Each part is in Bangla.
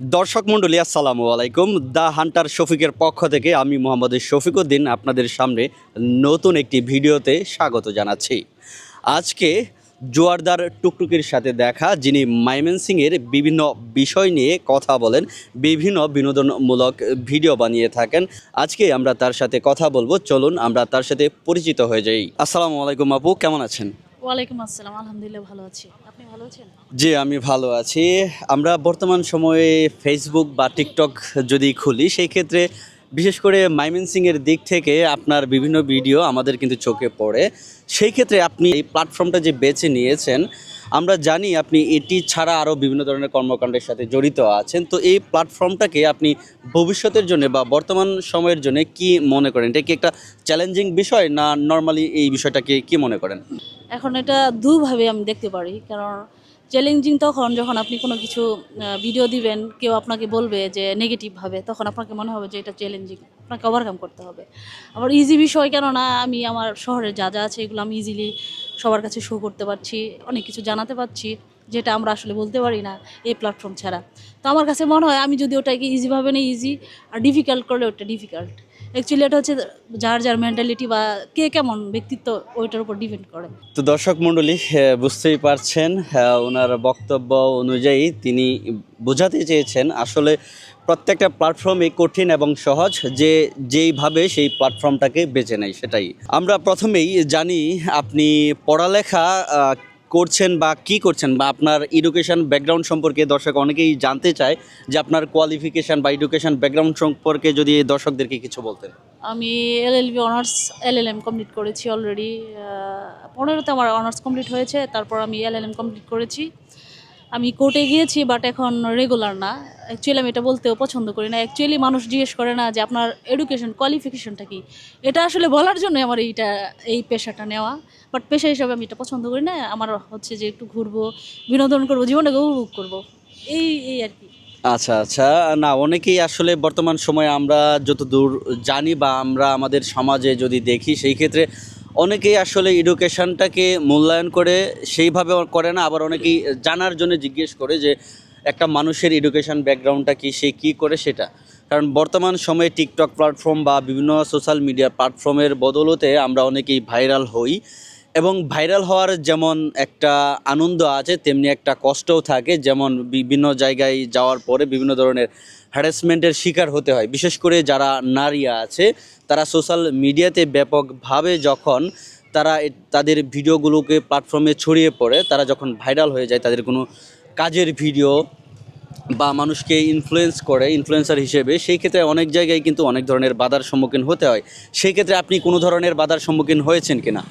দর্শক মণ্ডলী আসসালামু আলাইকুম। দ্য হান্টার শফিকের পক্ষ থেকে আমি মোহাম্মদ শফিকুদ্দিন আপনাদের সামনে নতুন একটি ভিডিওতে স্বাগত জানাচ্ছি। আজকে জোয়ারদার টুকটুকির সাথে দেখা, যিনি ময়মনসিংহের বিভিন্ন বিষয় নিয়ে কথা বলেন, বিভিন্ন বিনোদনমূলক ভিডিও বানিয়ে থাকেন। আজকে আমরা তার সাথে কথা বলবো, চলুন আমরা তার সাথে পরিচিত হয়ে যাই। আসসালামু আলাইকুম আপু, কেমন আছেন? ওয়ালাইকুম আসসালাম, আলহামদুলিল্লাহ ভালো আছি। আপনি ভালো আছেন? জি, আমি ভালো আছি। আমরা বর্তমান সময়ে ফেসবুক বা টিকটক যদি খুলি, সেই ক্ষেত্রে বিশেষ করে ময়মনসিংহের দিক থেকে আপনার বিভিন্ন ভিডিও আমাদের কিন্তু চোখে পড়ে। সেই ক্ষেত্রে আপনি এই প্ল্যাটফর্মটা যে বেছে নিয়েছেন, আমরা জানি আপনি এটি ছাড়া আরও বিভিন্ন ধরনের কর্মকাণ্ডের সাথে জড়িত আছেন। তো এই প্ল্যাটফর্মটাকে আপনি ভবিষ্যতের জন্য বা বর্তমান সময়ের জন্য কি মনে করেন? এটা কি একটা চ্যালেঞ্জিং বিষয়, না নর্মালি এই বিষয়টাকে কি মনে করেন? এখন এটা দুভাবে আমি দেখতে পারি। কারণ চ্যালেঞ্জিং তখন যখন আপনি কোনো কিছু ভিডিও দিবেন, কেউ আপনাকে বলবে যে নেগেটিভভাবে, তখন আপনাকে মনে হবে যে এটা চ্যালেঞ্জিং, আপনাকে ওভারকাম করতে হবে। আবার ইজি বিষয়, কেননা আমি আমার শহরে যা যা আছে এগুলো আমি ইজিলি সবার কাছে শো করতে পারছি, অনেক কিছু জানাতে পারছি, যেটা আমরা আসলে বলতে পারি না এই প্ল্যাটফর্ম ছাড়া। তো আমার কাছে মনে হয় আমি যদি ওটাকে ইজিভাবে নিই ইজি, আর ডিফিকাল্ট করলে ওটা ডিফিকাল্ট। অ্যাকচুয়ালি এটা হচ্ছে যার যার মেন্টালিটি বা কে কেমন ব্যক্তিত্ব, ওইটার উপর ডিপেন্ড করে। তো দর্শক মণ্ডলী, বুঝতেই পারছেন, ওনার বক্তব্য অনুযায়ী তিনি বোঝাতে চেয়েছেন আসলে প্রত্যেকটা প্ল্যাটফর্মই কঠিন এবং সহজ, যে যেইভাবে সেই প্ল্যাটফর্মটাকে বেছে নেয় সেটাই। আমরা প্রথমেই জানি আপনি পড়ালেখা করছেন বা কি করছেন, বা আপনার এডুকেশন ব্যাকগ্রাউন্ড সম্পর্কে দর্শক অনেকেই জানতে চায়, যে আপনার কোয়ালিফিকেশান বা এডুকেশন ব্যাকগ্রাউন্ড সম্পর্কে যদি দর্শকদেরকে কিছু বলতেন। আমি এলএলবি অনার্স এলএলএম কমপ্লিট করেছি অলরেডি। 15তে আমার অনার্স কমপ্লিট হয়েছে, তারপর আমি এলএলএম কমপ্লিট করেছি। আমি কোর্টে গিয়েছি, বাট এখন রেগুলার না। অ্যাকচুয়ালি আমি এটা বলতেও পছন্দ করি না। অ্যাকচুয়ালি মানুষ জিজ্ঞেস করে না যে আপনার এডুকেশন কোয়ালিফিকেশনটা কি, এটা আসলে বলার জন্য আমার এই পেশাটা নেওয়া। বাট পেশা হিসাবে আমি এটা পছন্দ করি না। আমার হচ্ছে যে একটু ঘুরবো, বিনোদন করবো, জীবনটাকে উপভোগ করবো, এই এই আর কি। আচ্ছা আচ্ছা, না অনেকেই আসলে বর্তমান সময়ে আমরা যতদূর জানি বা আমরা আমাদের সমাজে যদি দেখি, সেই ক্ষেত্রে অনেকেই আসলে এডুকেশনটাকে মূল্যায়ন করে সেইভাবে করে না। আবার অনেকেই জানার জন্য জিজ্ঞেস করে যে একটা মানুষের এডুকেশন ব্যাকগ্রাউন্ডটা কি, সে কী করে সেটা। কারণ বর্তমান সময়ে টিকটক প্ল্যাটফর্ম বা বিভিন্ন সোশ্যাল মিডিয়া প্ল্যাটফর্মের বদৌলতে আমরা অনেকেই ভাইরাল হই, এবং ভাইরাল হওয়ার যেমন একটা আনন্দ আছে, তেমনি একটা কষ্টও থাকে। যেমন বিভিন্ন জায়গায় যাওয়ার পরে বিভিন্ন ধরনের হ্যারাসমেন্টের শিকার হতে হয়। বিশেষ করে যারা নারী আছে, তারা সোশ্যাল মিডিয়াতে ব্যাপকভাবে যখন তারা তাদের ভিডিওগুলোকে প্ল্যাটফর্মে ছড়িয়ে পড়ে, তারা যখন ভাইরাল হয়ে যায়, তাদের কোনো কাজের ভিডিও বা মানুষকে ইনফ্লুয়েন্স করে ইনফ্লুয়েন্সার হিসেবে, সেই ক্ষেত্রে অনেক জায়গায় কিন্তু অনেক ধরনের বাধার সম্মুখীন হতে হয়। সেই ক্ষেত্রে আপনি কোনো ধরনের বাধার সম্মুখীন হয়েছেন কিনা?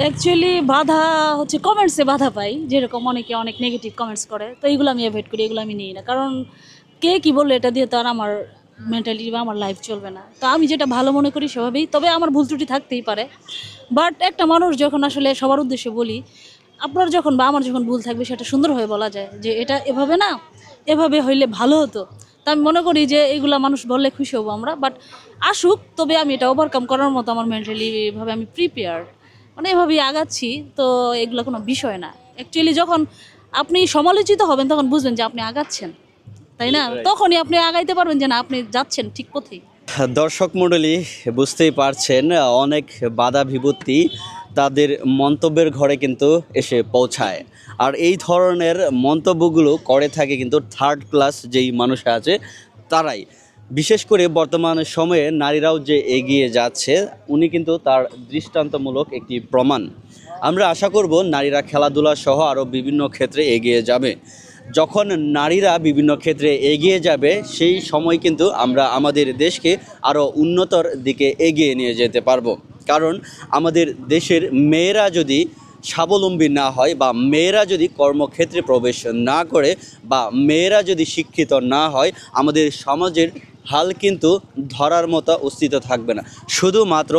অ্যাকচুয়ালি বাধা হচ্ছে কমেন্টসে বাধা পাই, যেরকম অনেকে অনেক নেগেটিভ কমেন্টস করে, তো এইগুলো আমি অ্যাভয়েড করি, এগুলো আমি নিই না। কারণ কে কী বললো এটা দিয়ে তো আর আমার মেন্টালিটি বা আমার লাইফ চলবে না। তো আমি যেটা ভালো মনে করি সেভাবেই, তবে আমার ভুল ত্রুটি থাকতেই পারে। বাট একটা মানুষ যখন আসলে সবার উদ্দেশ্যে বলি, আপনার যখন বা আমার যখন ভুল থাকবে সেটা সুন্দরভাবে বলা যায় যে এটা এভাবে না, এভাবে হইলে ভালো হতো। তো আমি মনে করি যে এগুলো মানুষ বললে খুশি হবো আমরা, বাট আসুক, তবে আমি এটা ওভারকাম করার মতো আমার মেন্টালিভাবে আমি প্রিপেয়ার, মানে এভাবেই আগাচ্ছি। তো এগুলো কোনো বিষয় না। অ্যাকচুয়ালি যখন আপনি সমালোচিত হবেন তখন বুঝবেন যে আপনি আগাচ্ছেন, তাই না? তখনই আপনি আগাইতে পারবেন যে না, আপনি যাচ্ছেন ঠিক পথেই। দর্শক মণ্ডলী, বুঝতেই পারছেন, অনেক বাধা বিপত্তি তাদের মন্তব্যের ঘরে কিন্তু এসে পৌঁছায়। আর এই ধরনের মন্তব্যগুলো করে থাকে কিন্তু থার্ড ক্লাস যেই মানুষ আছে তারাই। বিশেষ করে বর্তমান সময়ে নারীরাও যে এগিয়ে যাচ্ছে, উনি কিন্তু তার দৃষ্টান্তমূলক একটি প্রমাণ। আমরা আশা করব নারীরা খেলাধুলা সহ আরও বিভিন্ন ক্ষেত্রে এগিয়ে যাবে। যখন নারীরা বিভিন্ন ক্ষেত্রে এগিয়ে যাবে, সেই সময় কিন্তু আমরা আমাদের দেশকে আরও উন্নতর দিকে এগিয়ে নিয়ে যেতে পারবো। কারণ আমাদের দেশের মেয়েরা যদি স্বাবলম্বী না হয়, বা মেয়েরা যদি কর্মক্ষেত্রে প্রবেশ না করে, বা মেয়েরা যদি শিক্ষিত না হয়, আমাদের সমাজের হাল কিন্তু ধরার মতো অস্তিত্ব থাকবে না। শুধুমাত্র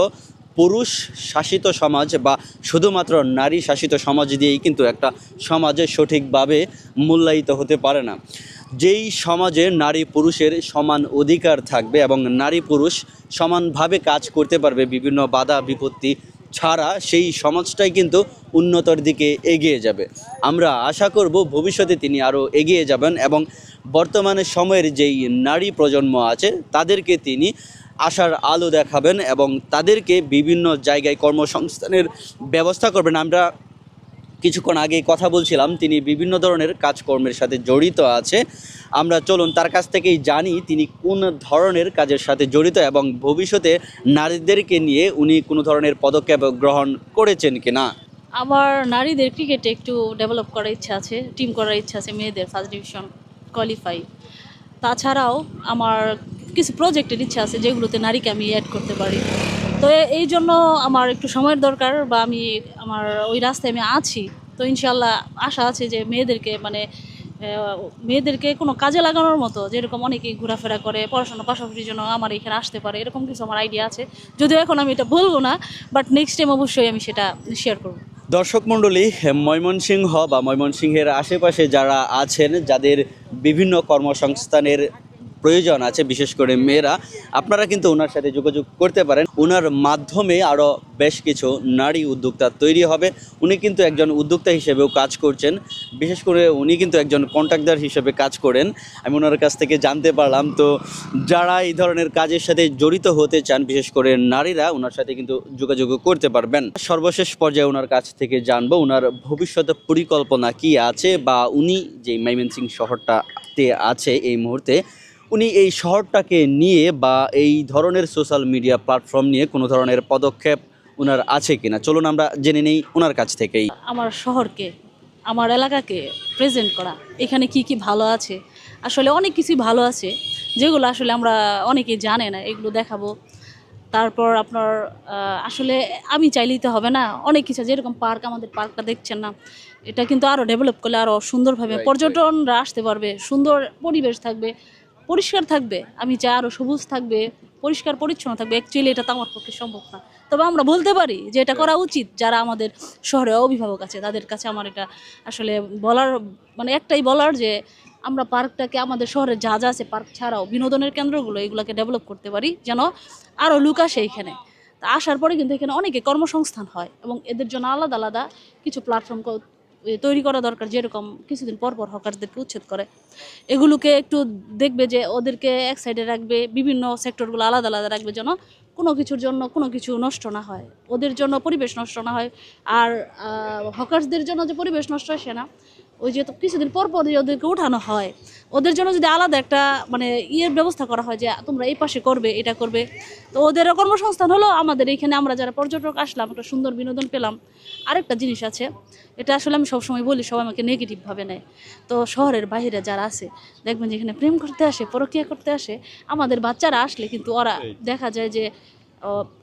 পুরুষ শাসিত সমাজ বা শুধুমাত্র নারী শাসিত সমাজ দিয়েই কিন্তু একটা সমাজে সঠিকভাবে মূল্যায়িত হতে পারে না। যেই সমাজে নারী পুরুষের সমান অধিকার থাকবে এবং নারী পুরুষ সমানভাবে কাজ করতে পারবে বিভিন্ন বাধা বিপত্তি ছাড়া, সেই সমাজটাই কিন্তু উন্নতর দিকে এগিয়ে যাবে। আমরা আশা করব ভবিষ্যতে তিনি আরও এগিয়ে যাবেন এবং বর্তমানে সময়ের যেই নারী প্রজন্ম আছে তাদেরকে তিনি আশার আলো দেখাবেন এবং তাদেরকে বিভিন্ন জায়গায় কর্মসংস্থানের ব্যবস্থা করবেন। আমরা কিছুক্ষণ আগেই কথা বলছিলাম, তিনি বিভিন্ন ধরনের কাজকর্মের সাথে জড়িত আছে। আমরা চলুন তার কাছ থেকেই জানি তিনি কোন ধরনের কাজের সাথে জড়িত এবং ভবিষ্যতে নারীদেরকে নিয়ে উনি কোনো ধরনের পদক্ষেপ গ্রহণ করেছেন কিনা। আমার নারীদের ক্রিকেটে একটু ডেভেলপ করার ইচ্ছা আছে, টিম করার ইচ্ছা আছে, মেয়েদের ফার্স্ট ডিভিশন কোয়ালিফাই। তাছাড়াও আমার কিছু প্রজেক্টের ইচ্ছা আছে যেগুলোতে নারীকে আমি অ্যাড করতে পারি। তো এই জন্য আমার একটু সময়ের দরকার, বা আমি আমার ওই রাস্তায় আমি আছি। তো ইনশাল্লাহ আশা আছে যে মেয়েদেরকে কোনো কাজে লাগানোর মতো, যেরকম অনেকেই ঘোরাফেরা করে পড়াশোনার পাশাপাশি জন্য আমার এখানে আসতে পারে, এরকম কিছু আমার আইডিয়া আছে। যদিও এখন আমি এটা বলবো না, বাট নেক্সট টাইম অবশ্যই আমি সেটা শেয়ার করবো। দর্শক মণ্ডলী, ময়মনসিংহ বা ময়মনসিংহের আশেপাশে যারা আছেন, যাদের বিভিন্ন কর্মসংস্থানের প্রয়োজন আছে, বিশেষ করে মেয়েরা, আপনারা কিন্তু ওনার সাথে যোগাযোগ করতে পারেন। ওনার মাধ্যমে আরও বেশ কিছু নারী উদ্যোক্তা তৈরি হবে। উনি কিন্তু একজন উদ্যোক্তা হিসেবেও কাজ করছেন, বিশেষ করে উনি কিন্তু একজন কন্ট্রাক্টর হিসেবে কাজ করেন, আমি ওনার কাছ থেকে জানতে পারলাম। তো যারা এই ধরনের কাজের সাথে জড়িত হতে চান, বিশেষ করে নারীরা, ওনার সাথে কিন্তু যোগাযোগ করতে পারবেন। সর্বশেষ পর্যায়ে ওনার কাছ থেকে জানবো ওনার ভবিষ্যৎ পরিকল্পনা কি আছে, বা উনি যে ময়মনসিংহ শহরটাতে আছে এই মুহূর্তে, উনি এই শহরটাকে নিয়ে বা এই ধরনের সোশ্যাল মিডিয়া প্ল্যাটফর্ম নিয়ে কোনো ধরনের পদক্ষেপ ওনার আছে কিনা, চলুন আমরা জেনে নেই ওনার কাছ থেকেই। আমার শহরকে, আমার এলাকাকে প্রেজেন্ট করা, এখানে কি কি ভালো আছে, আসলে অনেক কিছুই ভালো আছে যেগুলো আসলে আমরা অনেকেই জানে না, এগুলো দেখাবো। তারপর আপনার আসলে আমি চাইলেই তো হবে না, অনেক কিছু, যেরকম পার্ক, আমাদের পার্কটা দেখছেন না, এটা কিন্তু আরও ডেভেলপ করলে আরও সুন্দরভাবে পর্যটনরা আসতে পারবে, সুন্দর পরিবেশ থাকবে, পরিষ্কার থাকবে। আমি চাই আরও সবুজ থাকবে, পরিষ্কার পরিচ্ছন্ন থাকবে। অ্যাকচুয়ালি এটা তো আমার পক্ষে সম্ভব না, তবে আমরা বলতে পারি যে এটা করা উচিত। যারা আমাদের শহরে অভিভাবক আছে তাদের কাছে আমার এটা আসলে বলার, মানে একটাই বলার, যে আমরা পার্কটাকে, আমাদের শহরে যা যা আছে পার্ক ছাড়াও বিনোদনের কেন্দ্রগুলো, এগুলোকে ডেভেলপ করতে পারি, যেন আরও লোক আসে এখানে। তা আসার পরে কিন্তু এখানে অনেকে কর্মসংস্থান হয়, এবং এদের জন্য আলাদা আলাদা কিছু প্ল্যাটফর্ম তৈরি করা দরকার। যেরকম কিছুদিন পর পর হকারদেরকে উচ্ছেদ করে, এগুলোকে একটু দেখবে যে ওদেরকে এক সাইডে রাখবে, বিভিন্ন সেক্টরগুলো আলাদা আলাদা রাখবে, যেন কোনো কিছুর জন্য কোনো কিছু নষ্ট না হয়, ওদের জন্য পরিবেশ নষ্ট না হয়। আর হকার্সদের জন্য যে পরিবেশ নষ্ট হয় সে না, ওই যে তো কিছুদিন পর পর ওদেরকে উঠানো হয়, ওদের জন্য যদি আলাদা একটা মানে ইয়ের ব্যবস্থা করা হয় যে তোমরা এই পাশে করবে, এটা করবে, তো ওদের কর্মসংস্থান হলো। আমাদের এখানে আমরা যারা পর্যটক আসলাম, একটা সুন্দর বিনোদন পেলাম। আরেকটা জিনিস আছে, এটা আসলে আমি সবসময় বলি, সবাই আমাকে নেগেটিভভাবে নেয়। তো শহরের বাইরে যারা আছে দেখবেন যে এখানে প্রেম করতে আসে, পরকীয়া করতে আসে, আমাদের বাচ্চারা আসলে কিন্তু ওরা দেখা যায় যে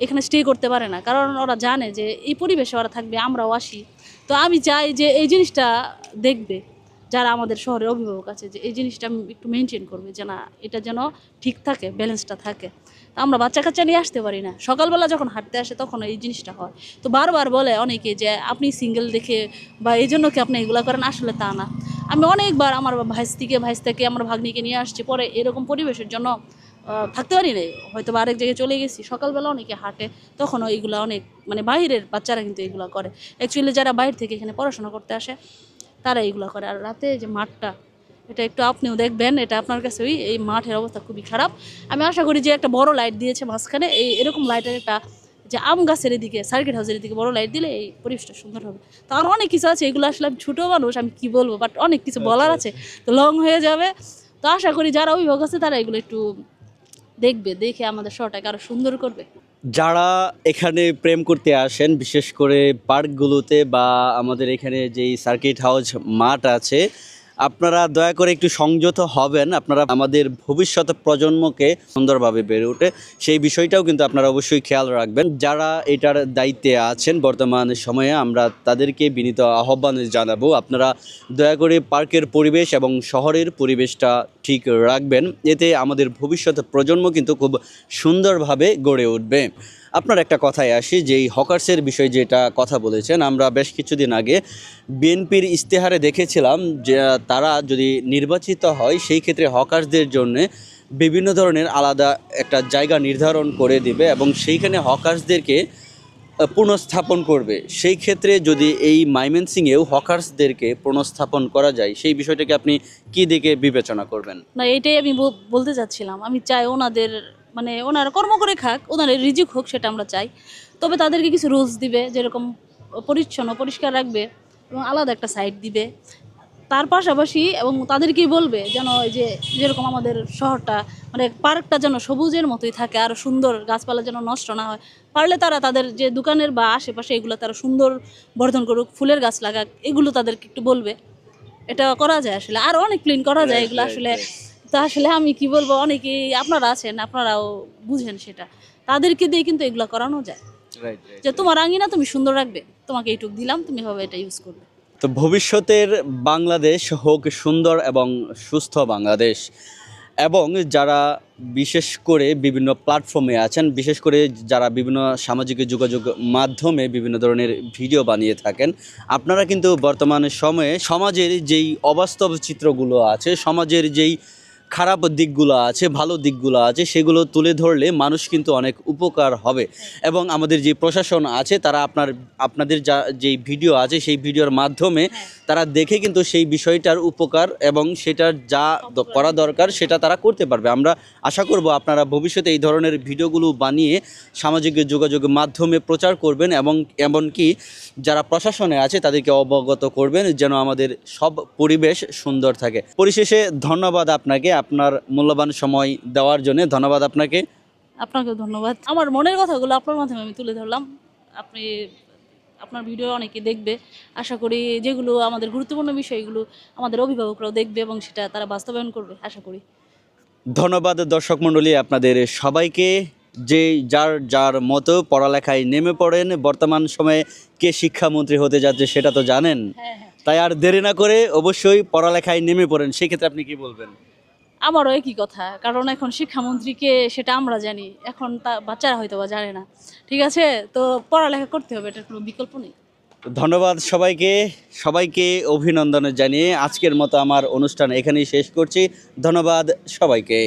এখানে স্টে করতে পারে না, কারণ ওরা জানে যে এই পরিবেশে ওরা থাকবে, আমরাও আসি। তো আমি চাই যে এই জিনিসটা দেখবে যারা আমাদের শহরের অভিভাবক আছে, যে এই জিনিসটা একটু মেনটেন করবে, যে না এটা যেন ঠিক থাকে, ব্যালেন্সটা থাকে। তো আমরা বাচ্চা কাচ্চা নিয়ে আসতে পারি না, সকালবেলা যখন হাঁটতে আসে তখন এই জিনিসটা হয়। তো বারবার বলে অনেকে যে আপনি সিঙ্গেল দেখে বা এই জন্য কি আপনি এগুলো করেন, আসলে তা না। আমি অনেকবার আমার ভাইস্তিকে আমার ভাগ্নিকে নিয়ে আসছি, পরে এরকম পরিবেশের জন্য থাকতে পারি না, হয়তো বা আরেক জায়গায় চলে গেছি। সকালবেলা অনেকে হাঁটে, তখনও এইগুলো অনেক মানে বাইরের বাচ্চারা কিন্তু এগুলো করে। অ্যাকচুয়ালি যারা বাইরে থেকে এখানে পড়াশোনা করতে আসে তারা এইগুলো করে। আর রাতে যে মাঠটা, এটা একটু আপনিও দেখবেন, এটা আপনার কাছে এই মাঠের অবস্থা খুবই খারাপ। আমি আশা করি যে একটা বড় লাইট দিয়েছে মাঝখানে, এরকম লাইটের একটা, যে আম গাছের এদিকে, সার্কিট হাউসের এদিকে বড় লাইট দিলে এই পরিবেশটা সুন্দর হবে। তো আর অনেক কিছু আছে, এগুলো আসলে আমি ছোটো মানুষ, আমি কি বলবো, বাট অনেক কিছু বলার আছে, তো লং হয়ে যাবে। তো আশা করি যারা অভিভাবক আছে তারা এগুলো একটু দেখবে, দেখে আমাদের শহরটাকে আরও সুন্দর করবে। যারা এখানে প্রেম করতে আসেন, বিশেষ করে পার্কগুলোতে বা আমাদের এখানে যেই সার্কিট হাউস মাঠ আছে, আপনারা দয়া করে একটু সংযত হবেন। আপনারা আমাদের ভবিষ্যৎ প্রজন্মকে সুন্দরভাবে বেড়ে ওঠে সেই বিষয়টাও কিন্তু আপনারা অবশ্যই খেয়াল রাখবেন। যারা এটার দায়িত্বে আছেন বর্তমান সময়ে, আমরা তাদেরকে বিনীত আহ্বান জানাবো, আপনারা দয়া করে পার্কের পরিবেশ এবং শহরের পরিবেশটা ঠিক রাখবেন। এতে আমাদের ভবিষ্যৎ প্রজন্ম কিন্তু খুব সুন্দরভাবে গড়ে উঠবে। আপনার একটা কথায় আসি, যে এই হকার্সের বিষয়ে যেটা কথা বলেছেন, আমরা বেশ কিছুদিন আগে বিএনপির ইশতেহারে দেখেছিলাম যে তারা যদি নির্বাচিত হয় সেই ক্ষেত্রে হকার্সদের জন্য বিভিন্ন ধরনের আলাদা একটা জায়গা নির্ধারণ করে দিবে এবং সেইখানে হকার্সদেরকে পুনঃস্থাপন করবে, সেই ক্ষেত্রে যদি এই ময়মনসিংহেও হকার্সদেরকে পুনঃস্থাপন করা যায়, সেই বিষয়টাকে আপনি কি দিকে বিবেচনা করবেন? না, এইটাই আমি বলতে চাচ্ছিলাম। আমি চাই ওনাদের মানে ওনারা কর্ম করে খাক, ওনাদের রিজিক হোক, সেটা আমরা চাই। তবে তাদেরকে কিছু রুলস দিবে, যেরকম পরিচ্ছন্ন পরিষ্কার রাখবে এবং আলাদা একটা সাইড দিবে। তার পাশাপাশি এবং তাদেরকেই বলবে যেন এই যে যেরকম আমাদের শহরটা মানে পার্কটা যেন সবুজের মতোই থাকে, আর সুন্দর, গাছপালা যেন নষ্ট না হয়। পারলে তারা তাদের যে দোকানের বা আশেপাশে এগুলো তারা সুন্দর বর্ধন করুক, ফুলের গাছ লাগাক, এগুলো তাদেরকে একটু বলবে। এটা করা যায় আসলে, আর অনেক ক্লিন করা যায় এগুলো আসলে। তো আসলে আমি কি বলবো, অনেকেই আপনারা আছেন, আপনারাও বুঝেন সেটা, তাদেরকে দিয়ে কিন্তু এগুলো করানো যায়। যে তোমার আঙিনা তুমি সুন্দর রাখবে, তোমাকে এইটুক দিলাম, তুমি হবে এটা ইউজ করবে। তো ভবিষ্যতের বাংলাদেশ হোক সুন্দর এবং সুস্থ বাংলাদেশ। এবং যারা বিশেষ করে বিভিন্ন প্ল্যাটফর্মে আছেন, বিশেষ করে যারা বিভিন্ন সামাজিক যোগাযোগ মাধ্যমে বিভিন্ন ধরনের ভিডিও বানিয়ে থাকেন, আপনারা কিন্তু বর্তমান সময়ে সমাজের যেই অবাস্তব চিত্রগুলো আছে, সমাজের যেই খারাপ দিকগুলো আছে, ভালো দিকগুলো আছে, সেগুলো তুলে ধরলে মানুষ কিন্তু অনেক উপকার হবে। এবং আমাদের যে প্রশাসন আছে তারা আপনাদের যেই ভিডিও আছে সেই ভিডিওর মাধ্যমে তারা দেখে কিন্তু সেই বিষয়টার উপকার এবং সেটার যা করা দরকার সেটা তারা করতে পারবে। আমরা আশা করব আপনারা ভবিষ্যতে এই ধরনের ভিডিওগুলো বানিয়ে সামাজিক যোগাযোগ মাধ্যমে প্রচার করবেন এবং এমনকি যারা প্রশাসনে আছে তাদেরকে অবগত করবেন, যেন আমাদের সব পরিবেশ সুন্দর থাকে। পরিশেষে ধন্যবাদ আপনাকে, আপনার মূল্যবান সময় দেওয়ার জন্য ধন্যবাদ আপনাকে। আপনাকেও ধন্যবাদ। আমার মনের কথাগুলো আপনার মাধ্যমে আমি তুলে ধরলাম। আপনি আপনার ভিডিও অনেকে দেখবে, আশা করি যেগুলো আমাদের গুরুত্বপূর্ণ বিষয়গুলো আমাদের অভিভাবকরাও দেখবে এবং সেটা তারা বাস্তবায়ন করবে, আশা করি। ধন্যবাদ দর্শক মণ্ডলী আপনাদের সবাইকে। যে যার যার মতো পড়ালেখায় নেমে পড়েন। বর্তমান সময়ে কে শিক্ষামন্ত্রী হতে যাচ্ছে সেটা তো জানেন, তাই আর দেরি না করে অবশ্যই পড়ালেখায় নেমে পড়েন। সেই ক্ষেত্রে আপনি কি বলবেন? আমারও একই কথা, কারণ এখন শিক্ষামন্ত্রীকে সেটা আমরা জানি, এখন তা বাচ্চারা হয়তো বা জানে না। ঠিক আছে, তো পড়ালেখা করতে হবে, এটার কোনো বিকল্প নেই। ধন্যবাদ সবাইকে, সবাইকে অভিনন্দন জানিয়ে আজকের মতো আমার অনুষ্ঠান এখানেই শেষ করছি। ধন্যবাদ সবাইকে।